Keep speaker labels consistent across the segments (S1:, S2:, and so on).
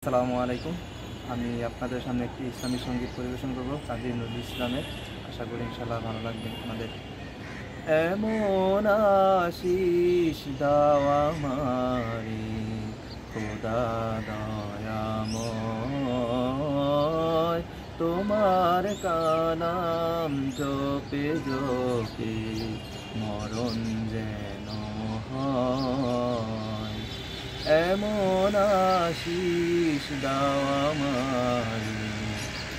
S1: আসসালামু আলাইকুম। আমি আপনাদের সামনে একটি ইসলামী সঙ্গীত পরিবেশন করব কাজী নজরুল ইসলামের। আশা করি ইনশাআল্লাহ ভালো লাগবে আমাদের। এমন আশিস দাও আমারে খোদা দয়াময়, তোমার কালাম জপে জপে মরণ যেন হয়। এমন আশিস দাও আমারে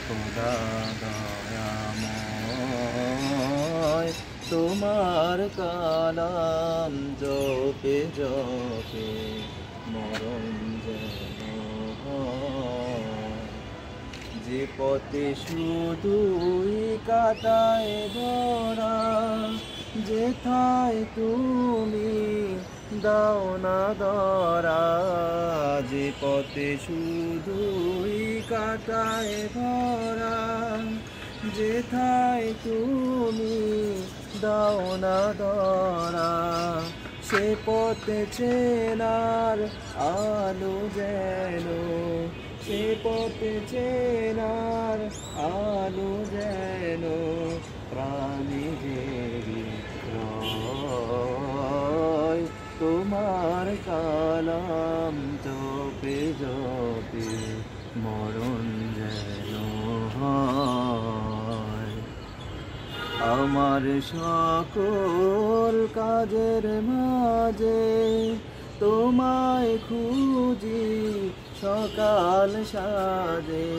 S1: খোদা দয়াময়, তোমার কালাম জপে জপে মরণ যেন হয়। যে পথে শুধুই কাটায় ধরা, যেথায় তুমি দাও না ধরা। যে পথে শুধুই কাটায় ধরা, যেথায় তুমি দাও না ধরা। সে পথে চেনার আলো যেন, সে পথে চেনার আলো যেন প্রাণে জেগে রয়। তোমার কালাম জপে জপে মরণ যেন হয়। আমার সকল কাজের মাঝে তোমায় খুঁজি সকাল সাজে।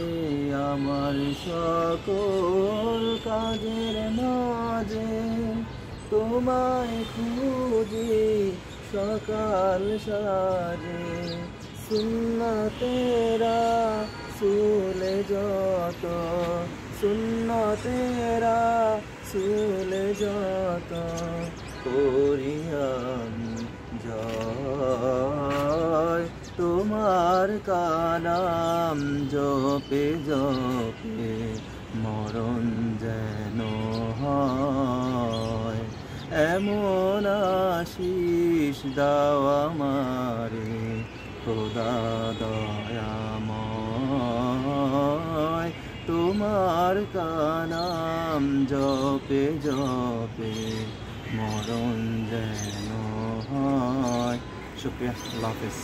S1: আমার সকল কাজের মাঝে তোমায় খুঁজি সকাল সাজে। সুন্নতেরা সুলে যত, সুন্নতেরা সুলে যত করি আমি জয়। তোমার কালাম জপে জপে মরণ যেন হয়। এমন আশিস দাও আমারে খোদা দয়াময়, তোমার কালাম জপে জপে মরণ যেন হয়। শুকরিয়া, আল্লাহ হাফেজ।